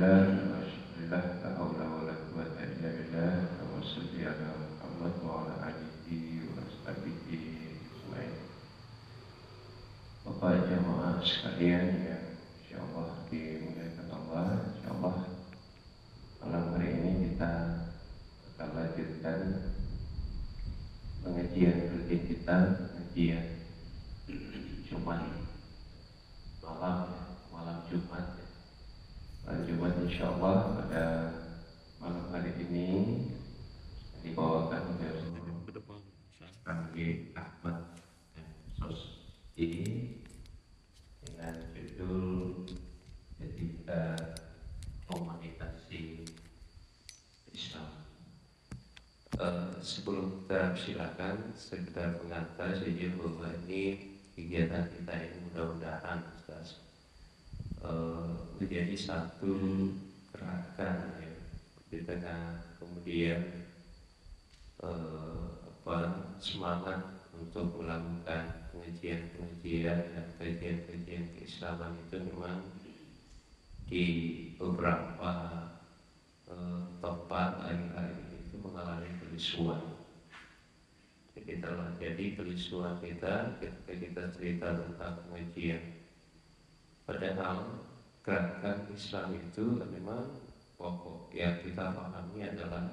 Alhamdulillah, alhamdulillah, la haula wa la quwwata illa billah. Wa salli ala Muhammad wa ala alihi wa ashabihi ajmain. Bapak jamaah sekalian yang insyaallah dimuliakan Allah, insyaallah malam hari ini kita akan lanjutkan pengajian rutin kita, pengajian Jumat malam Jumat. Malam Jumat insyaallah pada malam hari ini dibawakan oleh Kang Ahmad Sosdi dengan judul Etika Komunikasi Islam. Sebelum kita silakan sekedar pengantar saja bahwa ini kegiatan kita ini mudah-mudahan menjadi satu gerakan ya, di tengah kemudian semangat untuk melakukan pengajian dan kajian keislaman itu memang di beberapa tempat akhir-akhir itu mengalami kelisuan. Jadi kelisuan kita ketika kita cerita tentang pengajian. Padahal gerakan Islam itu memang pokok yang kita pahami adalah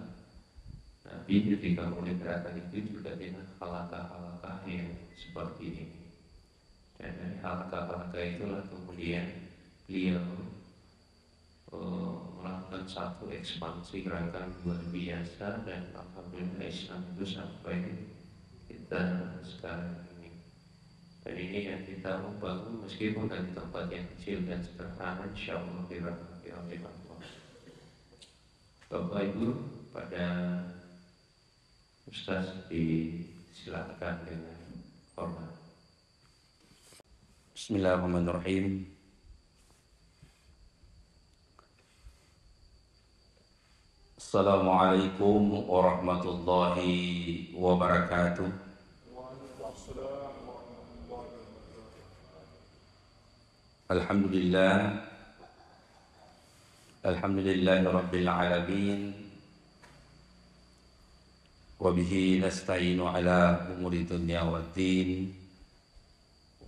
Nabi ketika mulai gerakan itu juga dengan halakah-halakah yang seperti ini. Dan dari halakah-halakah itulah kemudian beliau melakukan satu ekspansi gerakan luar biasa, dan alhamdulillah Islam itu sampai kita sekarang ini. Dan ini yang kita membangun meskipun dari tempat yang kecil dan sederhana, insyaallah dirahmati oleh Allah. Bapak Ibu, pada Ustaz disilakan dengan hormat. Bismillahirrahmanirrahim. Assalamualaikum warahmatullahi wabarakatuh. Alhamdulillah, alhamdulillahi rabbil alamin, wa bihi nasta'inu ala umuri dunya waddin,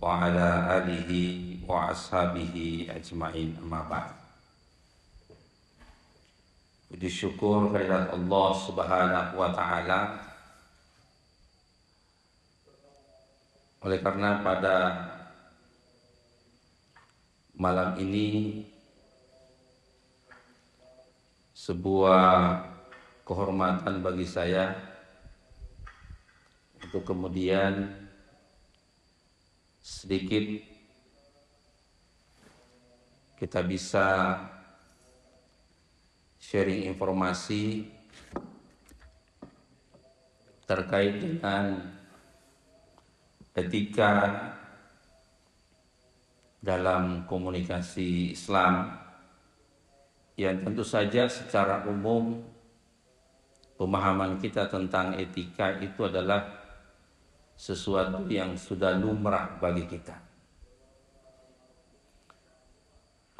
wa ala alihi wa ashabihi ajma'in, amma ba'd. Puji syukur kehadirat Allah Subhanahu wa ta'ala. Oleh karena pada malam ini sebuah kehormatan bagi saya untuk kemudian sedikit kita bisa sharing informasi terkait dengan etika dalam komunikasi Islam, yang tentu saja secara umum pemahaman kita tentang etika itu adalah sesuatu yang sudah lumrah bagi kita.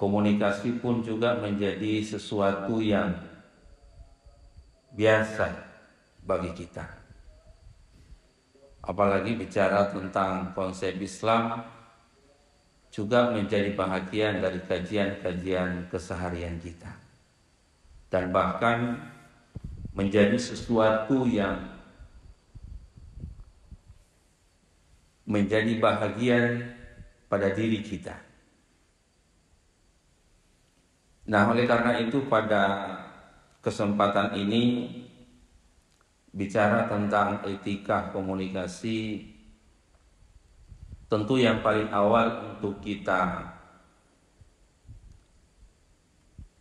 Komunikasi pun juga menjadi sesuatu yang biasa bagi kita. Apalagi bicara tentang konsep Islam juga menjadi bahagian dari kajian-kajian keseharian kita, dan bahkan menjadi sesuatu yang menjadi bahagian pada diri kita. Nah, oleh karena itu pada kesempatan ini bicara tentang etika komunikasi, tentu yang paling awal untuk kita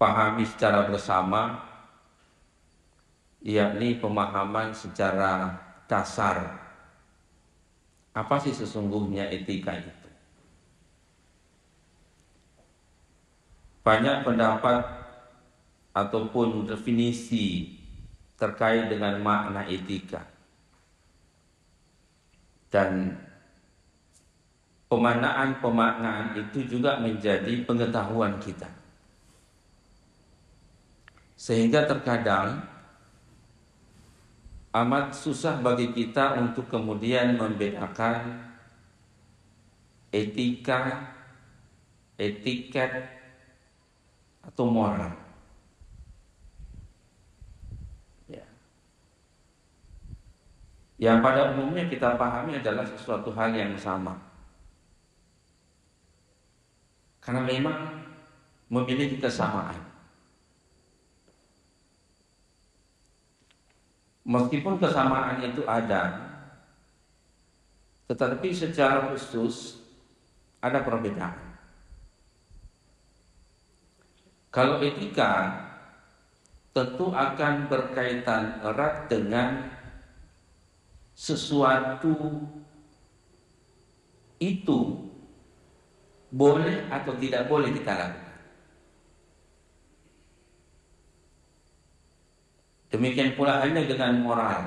pahami secara bersama yakni pemahaman secara dasar. Apa sih sesungguhnya etika itu? Banyak pendapat ataupun definisi terkait dengan makna etika. Dan pemaknaan itu juga menjadi pengetahuan kita. Sehingga terkadang amat susah bagi kita untuk kemudian membedakan etika, etiket, atau moral. Ya. Yang pada umumnya kita pahami adalah sesuatu hal yang sama. Karena memang memiliki kesamaan. Meskipun kesamaan itu ada, tetapi secara khusus ada perbedaan. Kalau etika tentu akan berkaitan erat dengan sesuatu itu boleh atau tidak boleh kita lakukan. Demikian pula halnya dengan moral.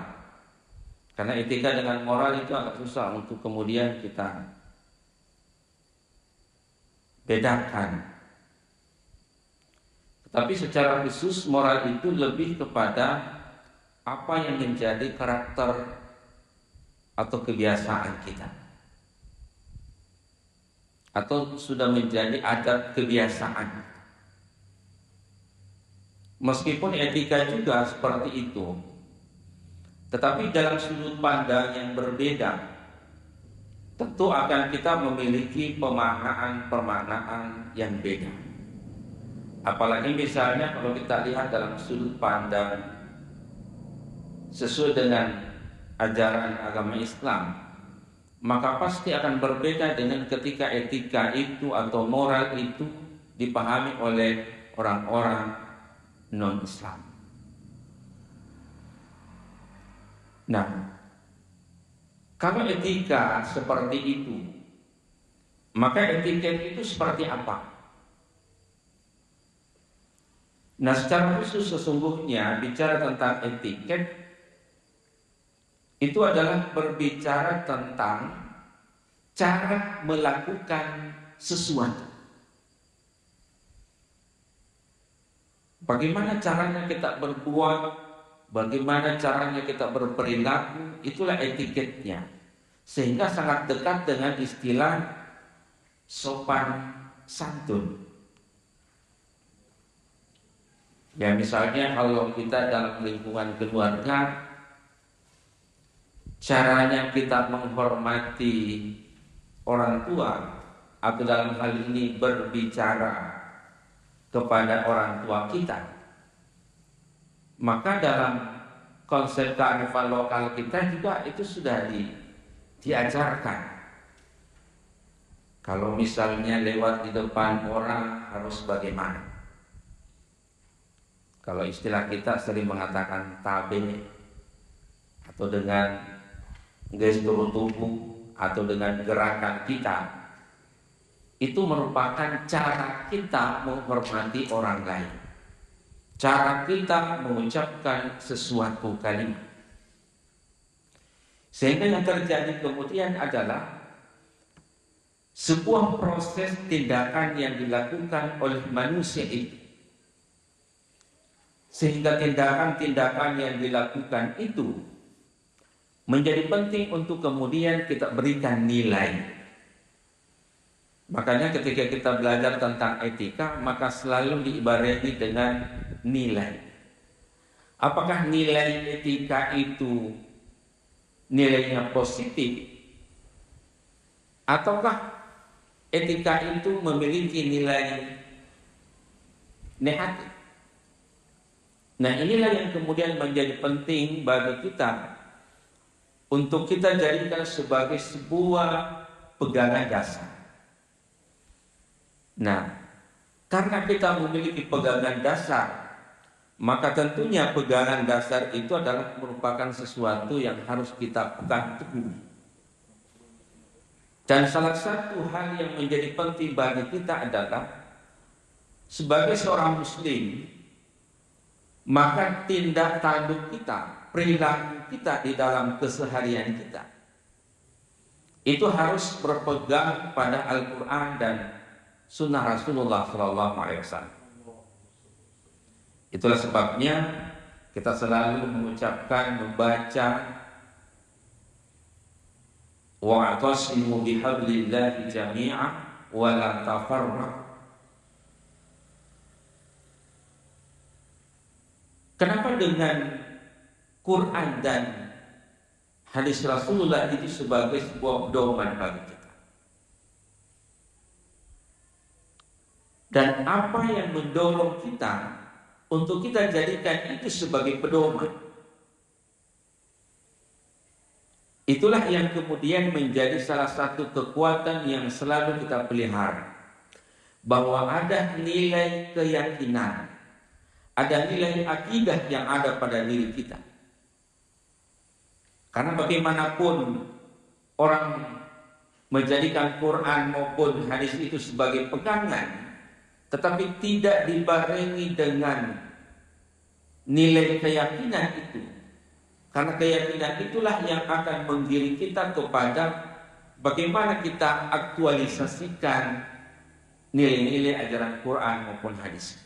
Karena etika dengan moral itu agak susah untuk kemudian kita bedakan. Tetapi secara khusus moral itu lebih kepada apa yang menjadi karakter atau kebiasaan kita, atau sudah menjadi adat kebiasaan. Meskipun etika juga seperti itu, tetapi dalam sudut pandang yang berbeda, tentu akan kita memiliki pemaknaan yang beda. Apalagi misalnya kalau kita lihat dalam sudut pandang sesuai dengan ajaran agama Islam, maka pasti akan berbeda dengan ketika etika itu atau moral itu dipahami oleh orang-orang non-Islam. Nah, kalau etika seperti itu, maka etiket itu seperti apa? Nah, secara khusus sesungguhnya bicara tentang etiket itu adalah berbicara tentang cara melakukan sesuatu. Bagaimana caranya kita berbuat, bagaimana caranya kita berperilaku, itulah etiketnya. Sehingga sangat dekat dengan istilah sopan santun. Ya misalnya kalau kita dalam lingkungan keluarga, caranya kita menghormati orang tua, atau dalam hal ini berbicara kepada orang tua kita, maka dalam konsep kearifan lokal kita juga itu sudah diajarkan. Kalau misalnya lewat di depan orang harus bagaimana? Kalau istilah kita sering mengatakan tabe, atau dengan gestur tubuh atau dengan gerakan kita, itu merupakan cara kita menghormati orang lain, cara kita mengucapkan sesuatu kalimat. Sehingga yang terjadi kemudian adalah sebuah proses tindakan yang dilakukan oleh manusia itu, sehingga tindakan-tindakan yang dilakukan itu menjadi penting untuk kemudian kita berikan nilai. Makanya ketika kita belajar tentang etika, maka selalu diibaratkan dengan nilai. Apakah nilai etika itu nilainya positif, ataukah etika itu memiliki nilai negatif? Nah, inilah yang kemudian menjadi penting bagi kita untuk kita jadikan sebagai sebuah pegangan dasar. Nah, karena kita memiliki pegangan dasar, maka tentunya pegangan dasar itu adalah merupakan sesuatu yang harus kita pegang teguh. Dan salah satu hal yang menjadi penting bagi kita adalah sebagai seorang muslim, maka tindak tanduk kita, perilaku kita di dalam keseharian kita itu harus berpegang pada Al-Quran dan Sunnah Rasulullah SAW. Itulah sebabnya kita selalu mengucapkan, membaca wa'tasimu bihablillahi jami'a wa la tafarraqu. Kenapa dengan Quran dan hadis Rasulullah itu sebagai sebuah pedoman bagi kita? Dan apa yang mendorong kita untuk kita jadikan itu sebagai pedoman? Itulah yang kemudian menjadi salah satu kekuatan yang selalu kita pelihara, bahwa ada nilai keyakinan, ada nilai akidah yang ada pada diri kita. Karena bagaimanapun orang menjadikan Quran maupun hadis itu sebagai pegangan, tetapi tidak dibarengi dengan nilai keyakinan itu, karena keyakinan itulah yang akan menggiring kita kepada bagaimana kita aktualisasikan nilai-nilai ajaran Quran maupun hadis.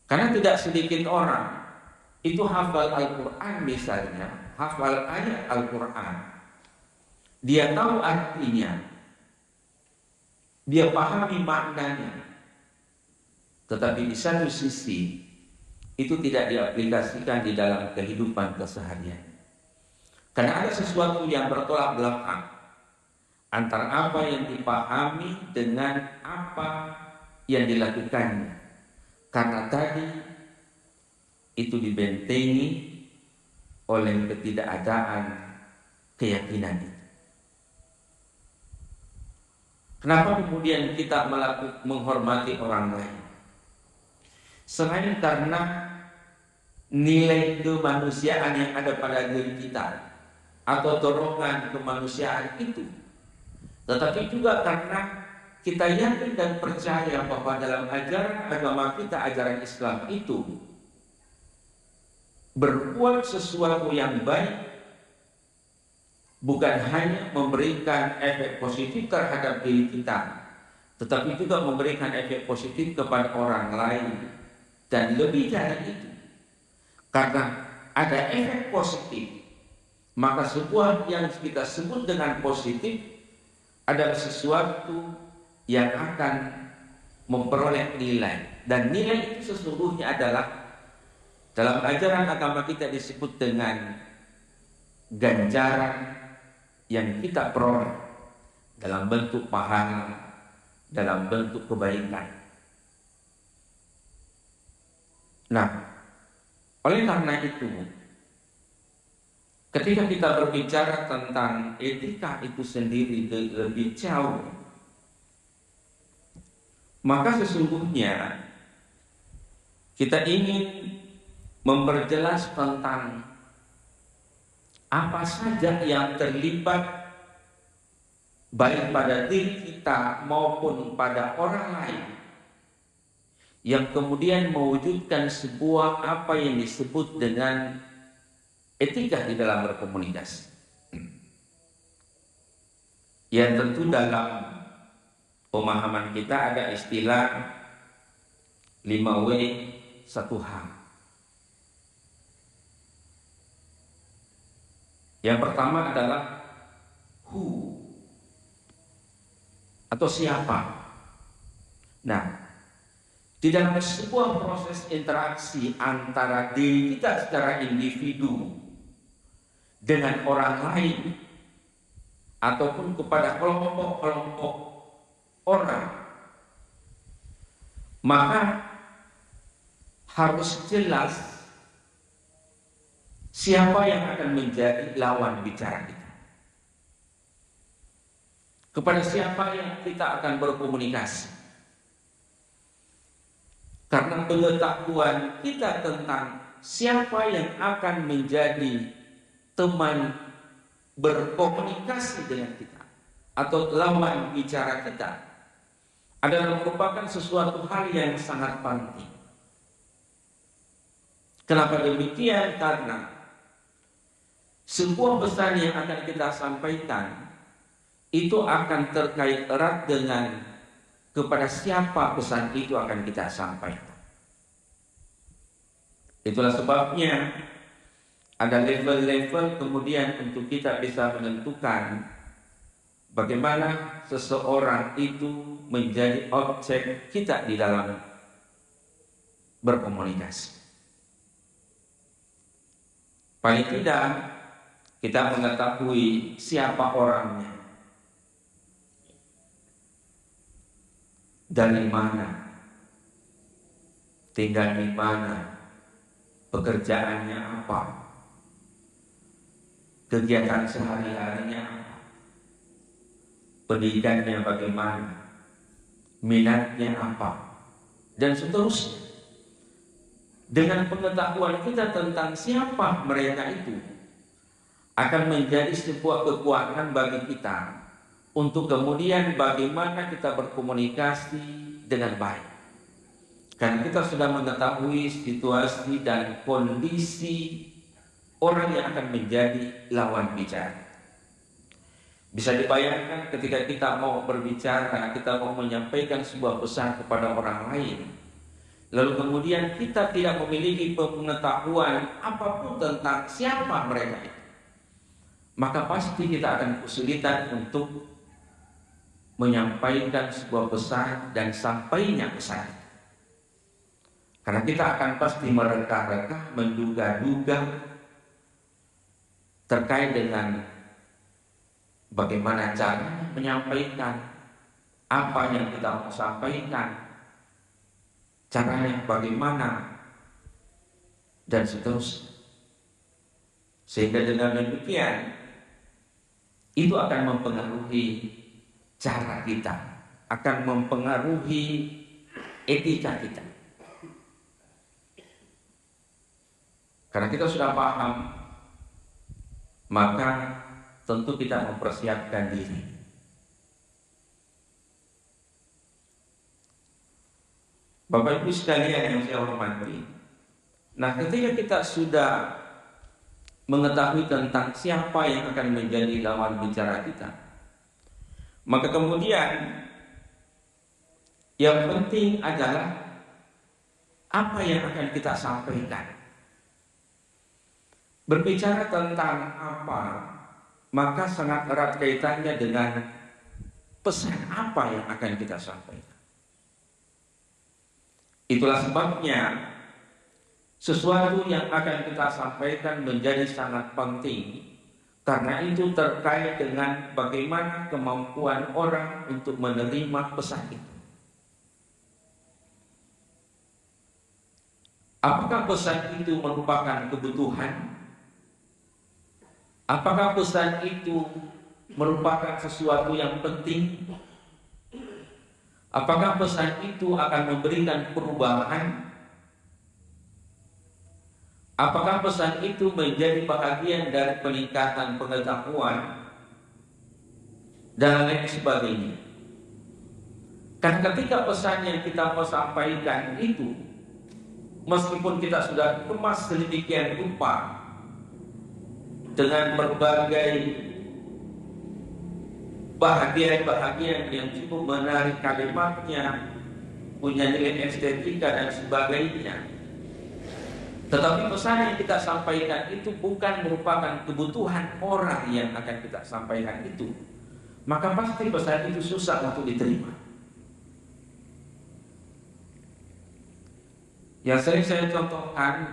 Karena tidak sedikit orang itu hafal Al-Quran, misalnya hafal ayat Al-Quran, dia tahu artinya, dia pahami maknanya, tetapi di satu sisi itu tidak diaplikasikan di dalam kehidupan keseharian. Karena ada sesuatu yang bertolak belakang antara apa yang dipahami dengan apa yang dilakukannya. Karena tadi itu dibentengi oleh ketidakadaan keyakinan itu. Kenapa kemudian kita menghormati orang lain? Selain karena nilai kemanusiaan yang ada pada diri kita atau dorongan kemanusiaan itu, tetapi juga karena kita yakin dan percaya bahwa dalam ajaran agama kita, ajaran Islam itu, berbuat sesuatu yang baik bukan hanya memberikan efek positif terhadap diri kita, tetapi juga memberikan efek positif kepada orang lain. Dan lebih dari itu, karena ada efek positif, maka sebuah yang kita sebut dengan positif adalah sesuatu yang akan memperoleh nilai. Dan nilai itu sesungguhnya adalah dalam ajaran agama kita disebut dengan ganjaran yang kita peroleh dalam bentuk pahala, dalam bentuk kebaikan. Nah, oleh karena itu, ketika kita berbicara tentang etika itu sendiri lebih jauh, maka sesungguhnya kita ingin memperjelas tentang apa saja yang terlibat baik pada diri kita maupun pada orang lain, yang kemudian mewujudkan sebuah apa yang disebut dengan etika di dalam berkomunikasi. Yang tentu dalam pemahaman kita ada istilah 5W 1H. Yang pertama adalah who atau siapa. Nah, di dalam sebuah proses interaksi antara diri kita secara individu dengan orang lain ataupun kepada kelompok-kelompok orang, maka harus jelas siapa yang akan menjadi lawan bicara kita, kepada siapa yang kita akan berkomunikasi. Karena pengetahuan kita tentang siapa yang akan menjadi teman berkomunikasi dengan kita atau lawan bicara kita adalah merupakan sesuatu hal yang sangat penting. Kenapa demikian? Karena sebuah pesan yang akan kita sampaikan itu akan terkait erat dengan kepada siapa pesan itu akan kita sampaikan. Itulah sebabnya ada level-level kemudian untuk kita bisa menentukan bagaimana seseorang itu menjadi objek kita di dalam berkomunikasi. Paling tidak kita mengetahui siapa orangnya, dari mana, tinggal di mana, pekerjaannya apa, kegiatan sehari-harinya apa, pendidikannya bagaimana, minatnya apa, dan seterusnya. Dengan pengetahuan kita tentang siapa mereka itu akan menjadi sebuah kekuatan bagi kita untuk kemudian bagaimana kita berkomunikasi dengan baik. Karena kita sudah mengetahui situasi dan kondisi orang yang akan menjadi lawan bicara. Bisa dibayangkan ketika kita mau berbicara, kita mau menyampaikan sebuah pesan kepada orang lain, lalu kemudian kita tidak memiliki pengetahuan apapun tentang siapa mereka itu, maka pasti kita akan kesulitan untuk menyampaikan sebuah pesan dan sampainya pesan. Karena kita akan pasti mereka-reka, menduga-duga terkait dengan bagaimana cara menyampaikan apa yang kita mau sampaikan, caranya bagaimana, dan seterusnya. Sehingga dengan demikian itu akan mempengaruhi cara kita, akan mempengaruhi etika kita. Karena kita sudah paham, maka tentu kita mempersiapkan diri. Bapak Ibu sekalian yang saya hormati, nah ketika kita sudah mengetahui tentang siapa yang akan menjadi lawan bicara kita, maka kemudian yang penting adalah apa yang akan kita sampaikan. Berbicara tentang apa, maka sangat erat kaitannya dengan pesan apa yang akan kita sampaikan. Itulah sebabnya sesuatu yang akan kita sampaikan menjadi sangat penting, karena itu terkait dengan bagaimana kemampuan orang untuk menerima pesan itu. Apakah pesan itu merupakan kebutuhan? Apakah pesan itu merupakan sesuatu yang penting? Apakah pesan itu akan memberikan perubahan? Apakah pesan itu menjadi bahagian dari peningkatan pengetahuan dan lain sebagainya? Karena ketika pesan yang kita mau sampaikan itu, meskipun kita sudah kemas sedemikian rupa dengan berbagai bahagian-bahagian yang cukup menarik kalimatnya, punya nilai estetika dan sebagainya, tetapi pesan yang kita sampaikan itu bukan merupakan kebutuhan orang yang akan kita sampaikan itu, maka pasti pesan itu susah untuk diterima. Yang sering saya contohkan,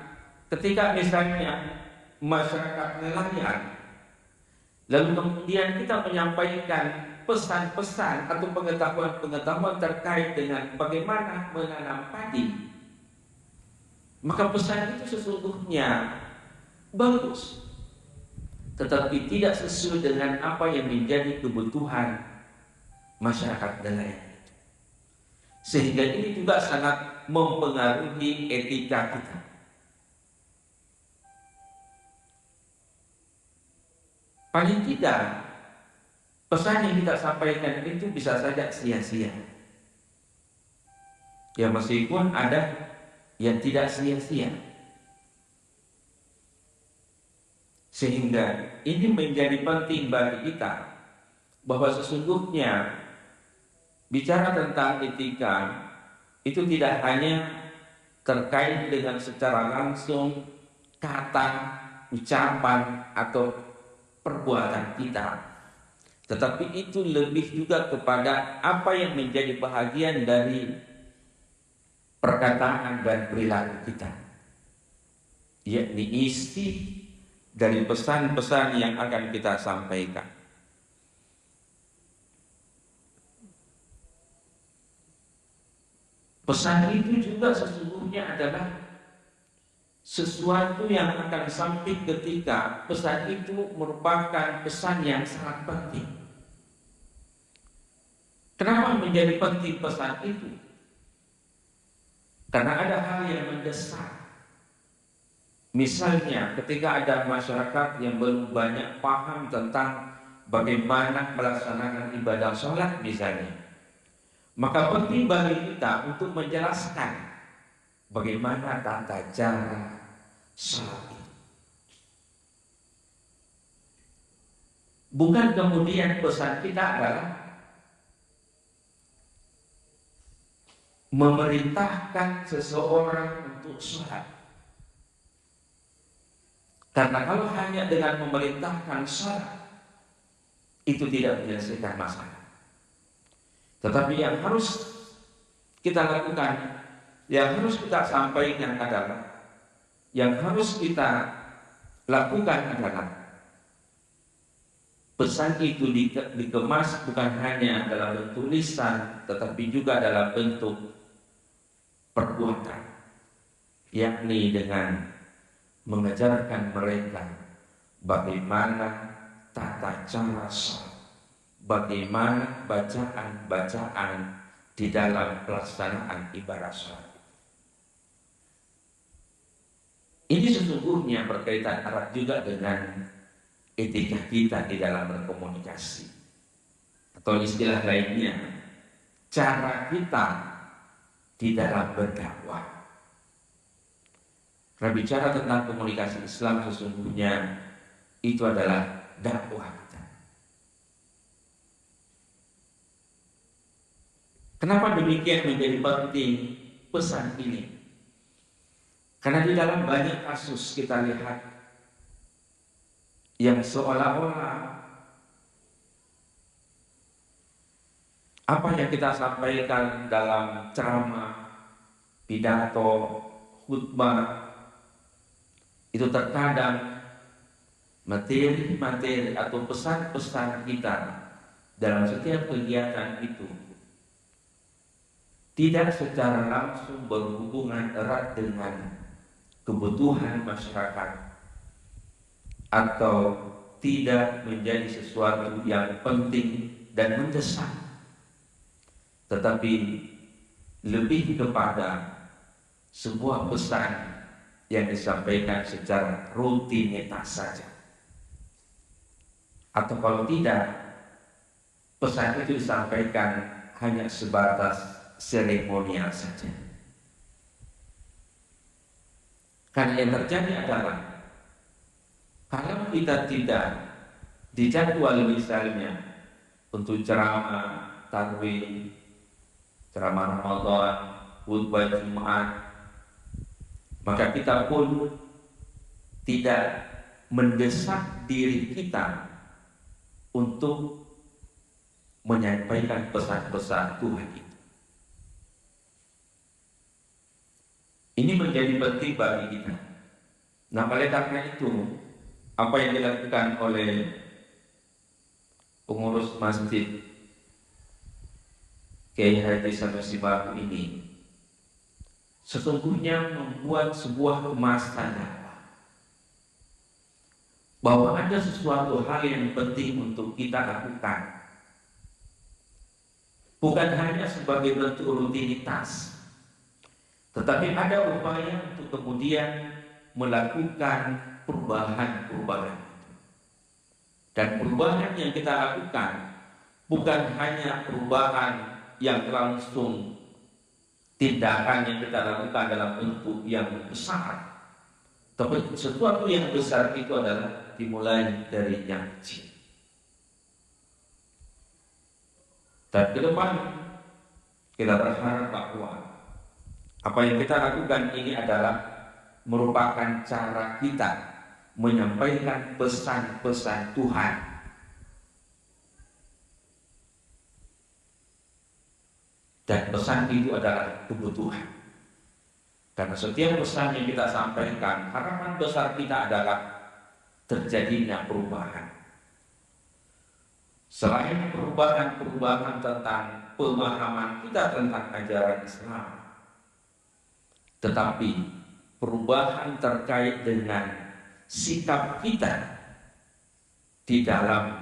ketika misalnya masyarakat nelayan, lalu kemudian kita menyampaikan pesan-pesan atau pengetahuan-pengetahuan terkait dengan bagaimana menanam padi, maka pesan itu sesungguhnya bagus, tetapi tidak sesuai dengan apa yang menjadi kebutuhan masyarakat nelayan. Sehingga ini juga sangat mempengaruhi etika kita. Paling tidak pesan yang kita sampaikan itu bisa saja sia-sia. Ya meskipun ada yang tidak sia-sia. Sehingga ini menjadi penting bagi kita bahwa sesungguhnya bicara tentang etika itu tidak hanya terkait dengan secara langsung kata, ucapan atau perbuatan kita, tetapi itu lebih juga kepada apa yang menjadi bahagian dari perkataan dan perilaku kita, yakni isi dari pesan-pesan yang akan kita sampaikan. Pesan itu juga sesungguhnya adalah sesuatu yang akan sampai ketika pesan itu merupakan pesan yang sangat penting. Kenapa menjadi penting pesan itu? Karena ada hal yang mendesak. Misalnya ketika ada masyarakat yang belum banyak paham tentang bagaimana melaksanakan ibadah sholat misalnya, maka penting bagi kita untuk menjelaskan bagaimana tata cara sholat itu. Bukan kemudian pesan kita adalah memerintahkan seseorang untuk sholat. Karena kalau hanya dengan memerintahkan sholat itu tidak menyelesaikan masalah. Tetapi yang harus kita lakukan, yang harus kita sampaikan adalah, yang harus kita lakukan adalah pesan itu dikemas bukan hanya dalam bentuk lisan, tetapi juga dalam bentuk perbuatan, yakni dengan mengajarkan mereka bagaimana tata cara sholat, bagaimana bacaan-bacaan di dalam pelaksanaan ibadah sholat. Ini sesungguhnya berkaitan erat juga dengan etika kita di dalam berkomunikasi, atau istilah lainnya cara kita di dalam berdakwah. Karena bicara tentang komunikasi Islam sesungguhnya itu adalah dakwah kita. Kenapa demikian menjadi penting pesan ini? Karena di dalam banyak kasus kita lihat yang seolah-olah apa yang kita sampaikan dalam ceramah, pidato, khutbah itu terkadang materi-materi atau pesan-pesan kita dalam setiap kegiatan itu tidak secara langsung berhubungan erat dengan kebutuhan masyarakat atau tidak menjadi sesuatu yang penting dan mendesak, tetapi lebih kepada sebuah pesan yang disampaikan secara rutinitas saja, atau kalau tidak, pesan itu disampaikan hanya sebatas seremonial saja. Karena yang terjadi adalah kalau kita tidak dijadwal misalnya untuk ceramah tarwih, ceramah Ramadan, khutbah Jumat, maka kita pun tidak mendesak diri kita untuk menyampaikan pesan-pesan Tuhan itu. Ini menjadi penting bagi kita. Nah, oleh karena itu, apa yang dilakukan oleh pengurus masjid Kiai Haji Sanusi Bahu ini sesungguhnya membuat sebuah kemasan bahwa ada sesuatu hal yang penting untuk kita lakukan, bukan hanya sebagai bentuk rutinitas, tetapi ada upaya untuk kemudian melakukan perubahan-perubahan. Dan perubahan yang kita lakukan bukan hanya perubahan yang langsung, tindakan yang kita lakukan dalam bentuk yang besar, tapi sesuatu yang besar itu adalah dimulai dari yang kecil. Dan ke depan Kita berharap bahwa apa yang kita lakukan ini adalah merupakan cara kita menyampaikan pesan-pesan Tuhan, dan pesan itu adalah kebutuhan. Karena setiap pesan yang kita sampaikan, harapan besar kita adalah terjadinya perubahan. Selain perubahan tentang pemahaman kita tentang ajaran Islam, tetapi perubahan terkait dengan sikap kita di dalam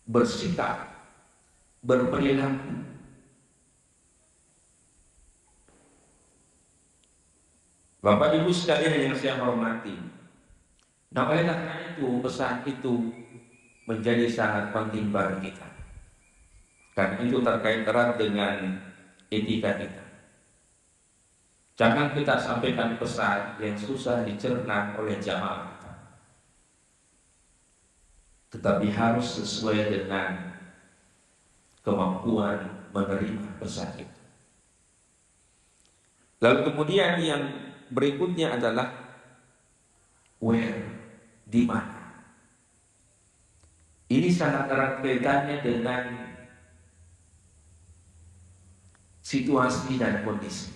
bersikap, berperilaku. Bapak Ibu sekalian yang saya hormati, nah oleh karena itu pesan itu menjadi sangat penting bagi kita, karena itu terkait erat dengan etika kita. Jangan kita sampaikan pesan yang susah dicerna oleh jamaah kita, tetapi harus sesuai dengan kemampuan menerima pesan itu. Lalu kemudian yang berikutnya adalah where, di mana. Ini sangat erat kaitannya dengan situasi dan kondisi.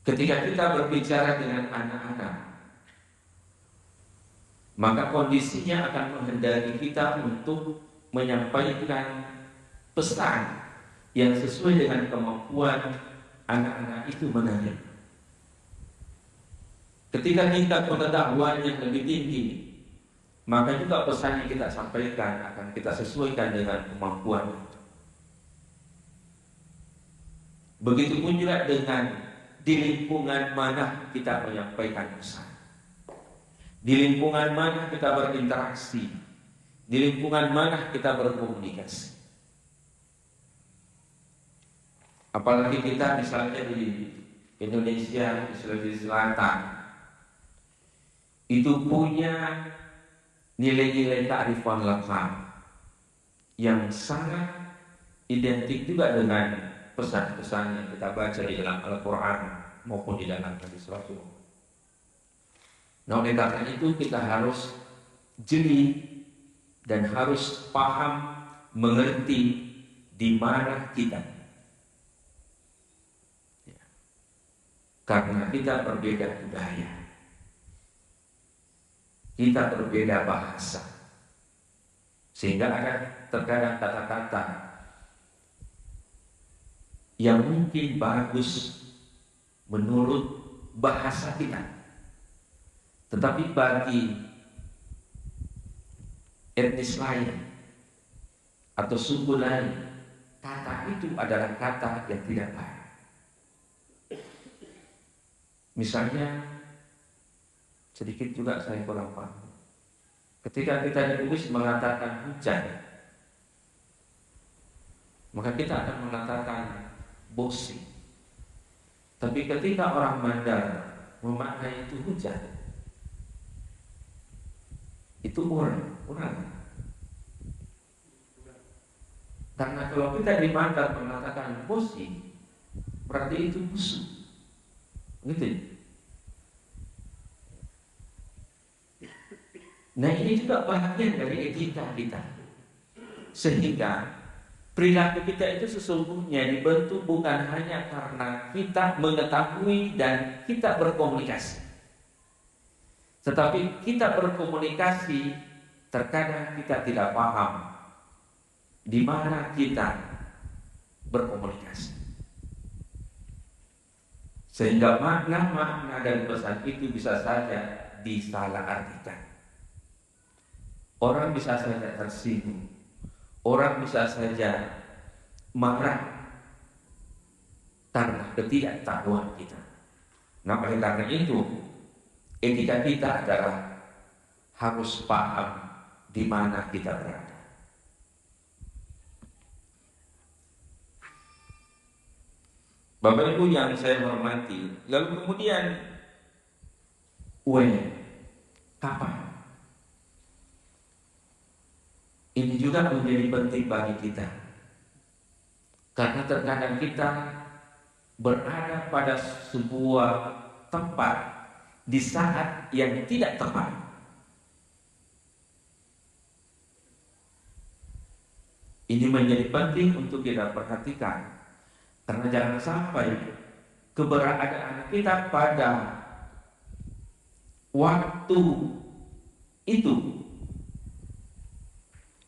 Ketika kita berbicara dengan anak-anak, maka kondisinya akan menghendaki kita untuk menyampaikan pesan yang sesuai dengan kemampuan anak-anak itu menerima. Ketika tingkat pengetahuan yang lebih tinggi, maka juga pesan yang kita sampaikan akan kita sesuaikan dengan kemampuan itu. Begitupun juga dengan di lingkungan mana kita menyampaikan pesan, di lingkungan mana kita berinteraksi, di lingkungan mana kita berkomunikasi. Apalagi kita misalnya di Indonesia, di Sulawesi Selatan, itu punya nilai-nilai kearifan lokal yang sangat identik juga dengan pesan-pesan yang kita baca di dalam Al-Quran maupun di dalam hadis Rasul. Nah, oleh karena itu kita harus jeli dan harus paham, mengerti di mana kita. Karena kita berbeda budaya, kita berbeda bahasa, sehingga ada terkadang kata-kata yang mungkin bagus menurut bahasa kita, tetapi bagi etnis lain atau suku lain, kata itu adalah kata yang tidak baik. Misalnya, sedikit juga saya kurang paham. Ketika kita di Bugis mengatakan hujan, maka kita akan mengatakan bosi. Tapi ketika orang Mandar memaknai itu hujan, itu kurang. Karena kalau kita di Mandar mengatakan bosi, berarti itu musuh. Gitu. Nah, ini juga bagian dari etika kita, sehingga perilaku kita itu sesungguhnya dibentuk bukan hanya karena kita mengetahui dan kita berkomunikasi, tetapi kita berkomunikasi terkadang kita tidak paham di mana kita berkomunikasi, sehingga makna-makna dan pesan itu bisa saja disalahartikan. Orang bisa saja tersinggung, orang bisa saja marah karena ketidaktahuan kita. Nah, oleh karena itu, etika kita adalah harus paham di mana kita berada. Bapak Ibu yang saya hormati, lalu kemudian kapan? Ini juga menjadi penting bagi kita. Karena terkadang kita berada pada sebuah tempat di saat yang tidak tepat. Ini menjadi penting untuk kita perhatikan, karena jangan sampai keberadaan kita pada waktu itu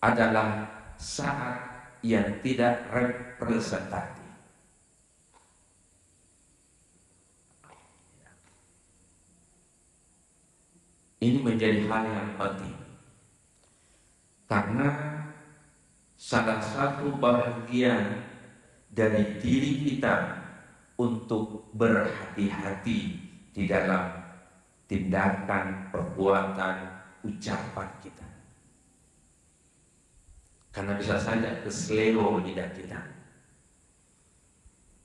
adalah saat yang tidak representatif. Ini menjadi hal yang penting, karena salah satu bagian dari diri kita untuk berhati-hati di dalam tindakan, perbuatan, ucapan kita. Karena bisa saja keseleo lidah kita.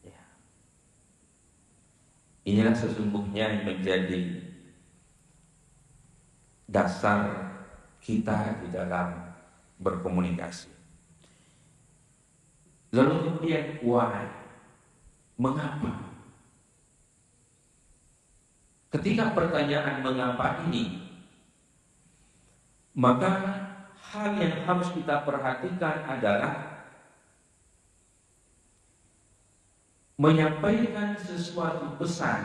Ya. Inilah sesungguhnya yang menjadi dasar kita di dalam berkomunikasi. Lalu kemudian why? Mengapa? Ketika pertanyaan mengapa ini, maka hal yang harus kita perhatikan adalah menyampaikan sesuatu pesan,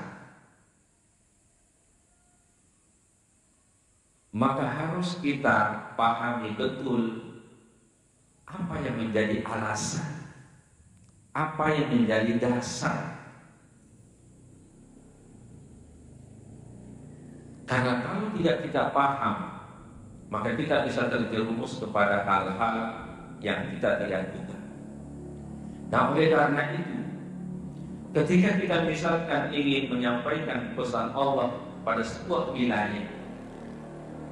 maka harus kita pahami betul apa yang menjadi alasan, apa yang menjadi dasar. Karena kalau tidak kita paham, maka kita bisa terjerumus kepada hal-hal yang kita tidak duga. Nah, oleh karena itu, ketika kita misalkan ingin menyampaikan pesan Allah pada sebuah wilayah,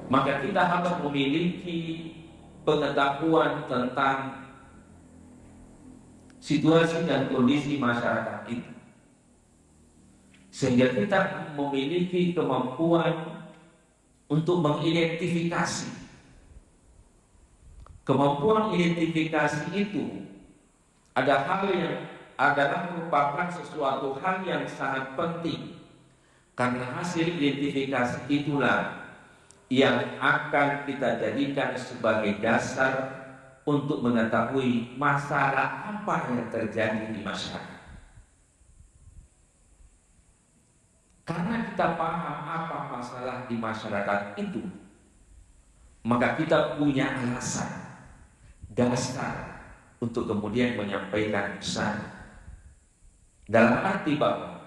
maka kita harus memiliki pengetahuan tentang situasi dan kondisi masyarakat itu, sehingga kita memiliki kemampuan untuk mengidentifikasi. Kemampuan identifikasi itu adalah merupakan sesuatu hal yang sangat penting, karena hasil identifikasi itulah yang akan kita jadikan sebagai dasar untuk mengetahui masalah apa yang terjadi di masyarakat. Karena kita paham apa masalah di masyarakat itu, maka kita punya alasan, dasar untuk kemudian menyampaikan pesan. Dalam arti bahwa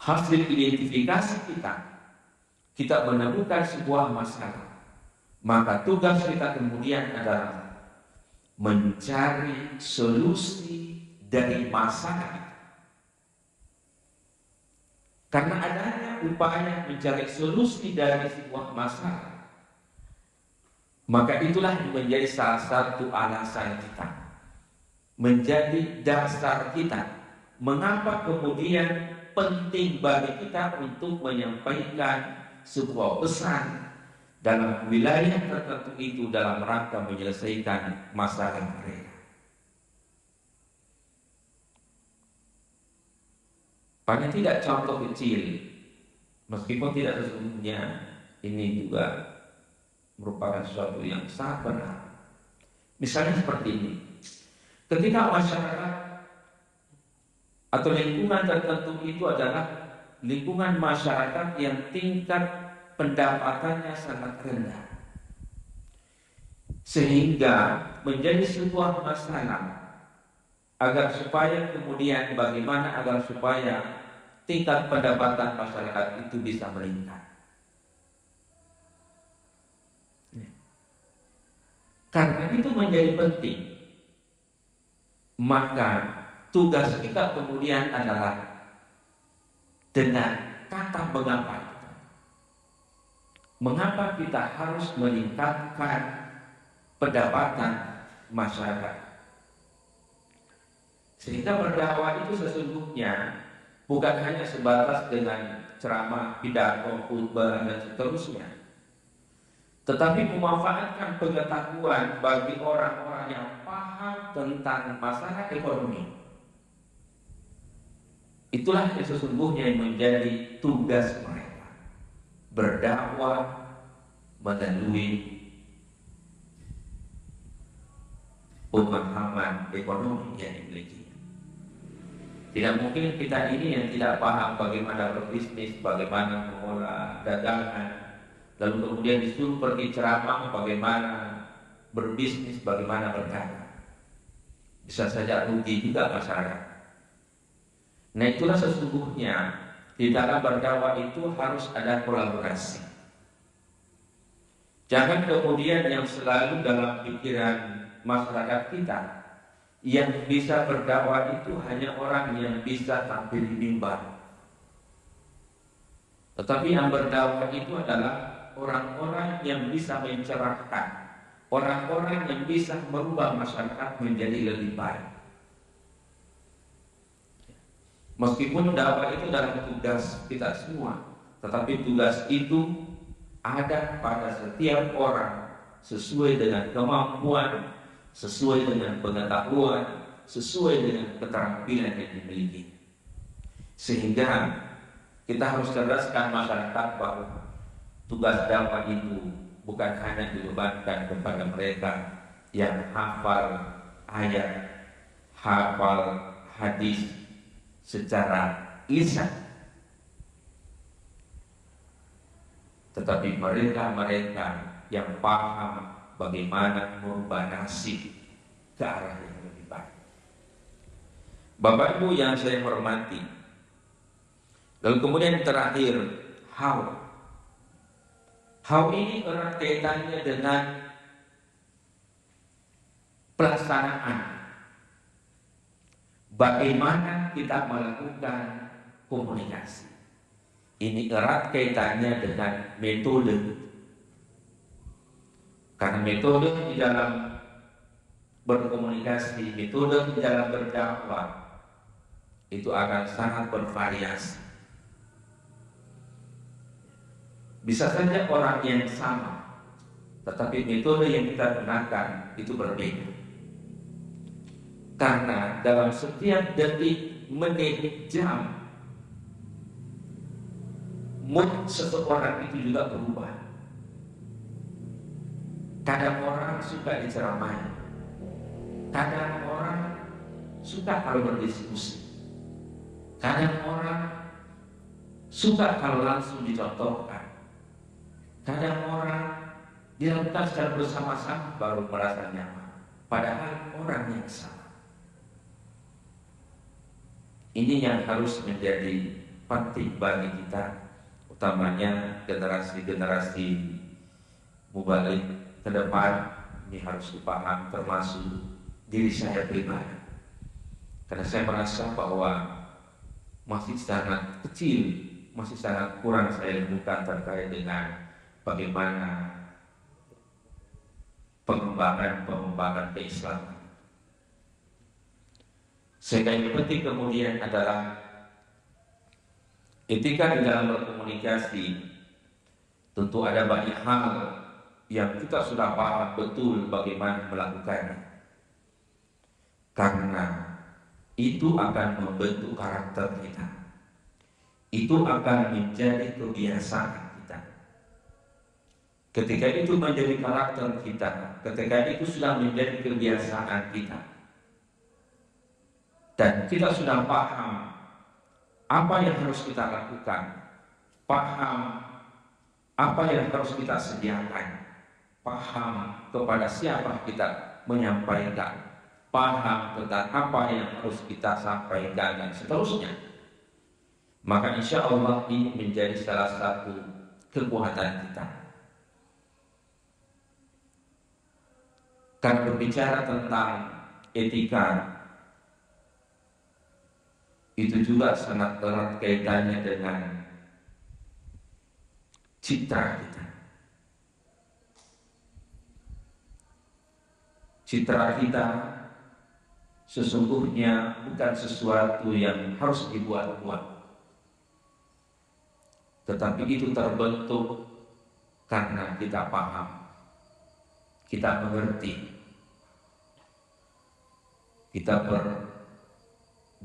hasil identifikasi kita menemukan sebuah masalah, maka tugas kita kemudian adalah mencari solusi dari masalah. Karena adanya upaya mencari solusi dari sebuah masalah, maka itulah yang menjadi salah satu alasan kita, menjadi dasar kita. Mengapa kemudian penting bagi kita untuk menyampaikan sebuah pesan dalam wilayah tertentu itu dalam rangka menyelesaikan masalah mereka. Paling tidak contoh kecil, meskipun tidak sesungguhnya ini juga merupakan sesuatu yang sangat benar. Misalnya seperti ini, ketika masyarakat atau lingkungan tertentu itu adalah lingkungan masyarakat yang tingkat pendapatannya sangat rendah, sehingga menjadi sebuah masalah agar supaya kemudian bagaimana agar supaya tingkat pendapatan masyarakat itu bisa meningkat. Karena itu menjadi penting, maka tugas kita kemudian adalah dengan kata mengapa kita harus meningkatkan pendapatan masyarakat. Sehingga berdakwah itu sesungguhnya bukan hanya sebatas dengan ceramah, pidato, khutbah dan seterusnya, tetapi memanfaatkan pengetahuan bagi orang-orang yang paham tentang masalah ekonomi, Itulah yang sesungguhnya yang menjadi tugas mereka, berdakwah melalui pemahaman ekonomi yang dimiliki. Tidak mungkin kita ini yang tidak paham bagaimana berbisnis, bagaimana mengolah dagangan, lalu kemudian disuruh pergi ceramah bagaimana berbisnis, bagaimana berdagang. Bisa saja rugi juga masyarakat. Nah, itulah sesungguhnya di dalam berdakwah itu harus ada kolaborasi. Jangan kemudian yang selalu dalam pikiran masyarakat kita, yang bisa berdakwah itu hanya orang yang bisa tampil di mimbar. Tetapi yang berdakwah itu adalah orang-orang yang bisa mencerahkan, orang-orang yang bisa merubah masyarakat menjadi lebih baik. Meskipun dakwah itu adalah tugas kita semua, tetapi tugas itu ada pada setiap orang sesuai dengan kemampuan, sesuai dengan pengetahuan, sesuai dengan keterampilan yang dimiliki. Sehingga kita harus cerdaskan masyarakat bahwa tugas dakwah itu bukan hanya dibebankan kepada mereka yang hafal ayat, hafal hadis secara lisan, tetapi mereka-mereka yang paham bagaimana merubah nasib ke arah yang lebih baik. Bapak Ibu yang saya hormati, lalu kemudian terakhir, how ini erat kaitannya dengan pelaksanaan. Bagaimana kita melakukan komunikasi? Ini erat kaitannya dengan metode. Karena metode di dalam berkomunikasi, metode di dalam berdakwah itu akan sangat bervariasi. Bisa saja orang yang sama, tetapi metode yang kita gunakan itu berbeda. Karena dalam setiap detik, menit, jam, mood seseorang itu juga berubah. Kadang orang suka diceramai, kadang orang suka kalau berdiskusi, kadang orang suka kalau langsung dicontohkan, kadang orang dilakukan secara bersama-sama baru merasa nyaman, padahal orang yang sama. Ini yang harus menjadi penting bagi kita, utamanya generasi-generasi mubalik ke depan. Ini harus dipaham, termasuk diri saya pribadi. Karena saya merasa bahwa masih sangat kecil, masih sangat kurang saya lakukan terkait dengan bagaimana pengembangan keislaman. Sehingga yang penting kemudian adalah etika di dalam berkomunikasi. Tentu ada banyak hal yang kita sudah paham betul bagaimana melakukannya, karena itu akan membentuk karakter kita, itu akan menjadi kebiasaan kita. Ketika itu menjadi karakter kita, ketika itu sudah menjadi kebiasaan kita, dan kita sudah paham apa yang harus kita lakukan, paham apa yang harus kita sediakan, paham kepada siapa kita menyampaikan, paham tentang apa yang harus kita sampaikan dan seterusnya, maka insya Allah ini menjadi salah satu kekuatan kita. Karena berbicara tentang etika itu juga sangat erat kaitannya dengan citra kita. Citra kita sesungguhnya bukan sesuatu yang harus dibuat-buat, tetapi itu terbentuk karena kita paham, kita mengerti, kita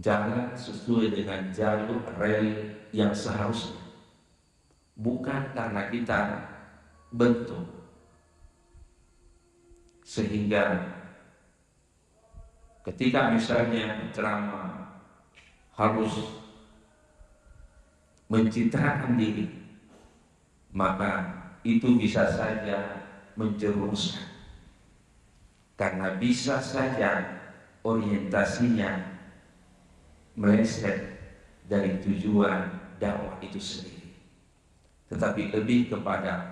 jalan sesuai dengan jalur rel yang seharusnya, bukan karena kita bentuk sehingga ketika misalnya ceramah harus mencitrakan diri, maka itu bisa saja menjerumuskan, karena bisa saja orientasinya meleset dari tujuan dakwah itu sendiri, tetapi lebih kepada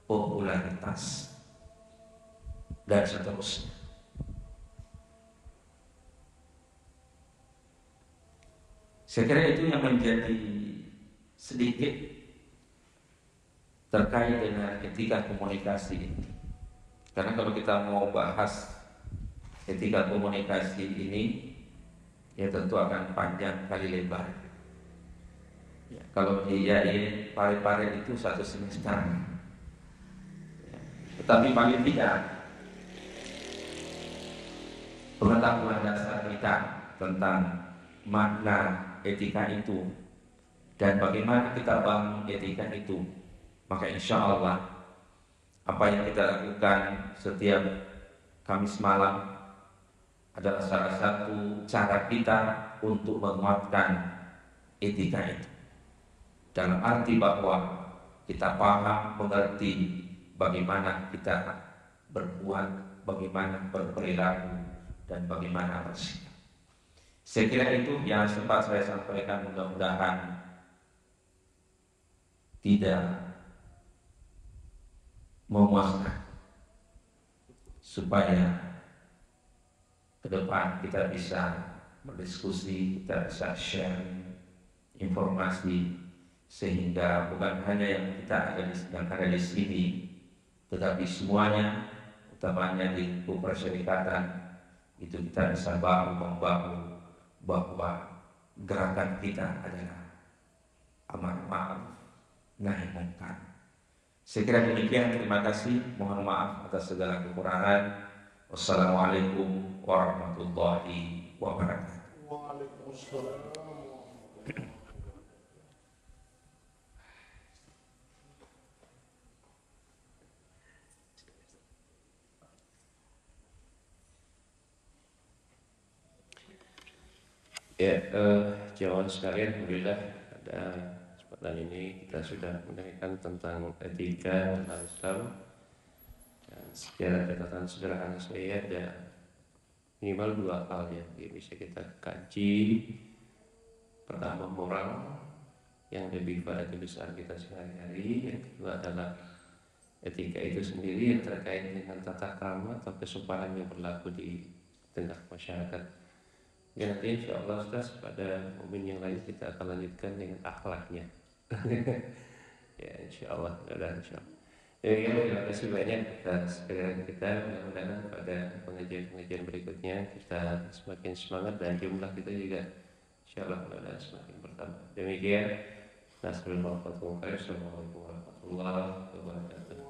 popularitas dan seterusnya. Saya kira itu yang menjadi sedikit terkait dengan etika komunikasi ini. Karena kalau kita mau bahas etika komunikasi ini, ya tentu akan panjang kali lebar. Ya, kalau di IAIN Pare-Pare itu 1 semester. Ya, tetapi paling tidak pengetahuan dasar kita tentang makna etika itu dan bagaimana kita bangun etika itu, maka insya Allah apa yang kita lakukan setiap Kamis malam adalah salah satu cara kita untuk menguatkan etika itu, dalam arti bahwa kita paham, mengerti bagaimana kita berbuat, bagaimana berperilaku, dan bagaimana bersikap. Saya kira itu yang sempat saya sampaikan, mudah-mudahan tidak memuaskan, supaya ke depan kita bisa berdiskusi, kita bisa share informasi, sehingga bukan hanya yang ada di sini, tetapi semuanya, utamanya di perserikatan itu, kita bisa bahu membahu bahwa gerakan kita adalah amar ma'ruf nahi munkar. Saya kira demikian, terima kasih, mohon maaf atas segala kekurangan. Wassalamualaikum warahmatullahi wabarakatuh. Waalaikumsalam. Ya, jawab sekalian, alhamdulillah pada kesempatan ini kita sudah mendengarkan tentang etika dalam Islam. Dan secara catatan sederhana saya ada minimal 2 hal yang bisa kita kaji. Pertama, moral yang lebih pada kebiasaan kita sehari-hari. Yang kedua adalah etika itu sendiri yang terkait dengan tata krama atau kesopanan yang berlaku di tengah masyarakat. Ya, nanti insya Allah Ustaz, pada momen yang lain kita akan lanjutkan dengan akhlaknya. Ya insya Allah, insya Allah. Ya, terima kasih banyak atas kehadiran kita. Mudah-mudahan pada pengajian-pengajian berikutnya kita semakin semangat dan jumlah kita juga insya Allah mudah-mudahan semakin bertambah. Demikian. Assalamualaikum warahmatullahi wabarakatuh.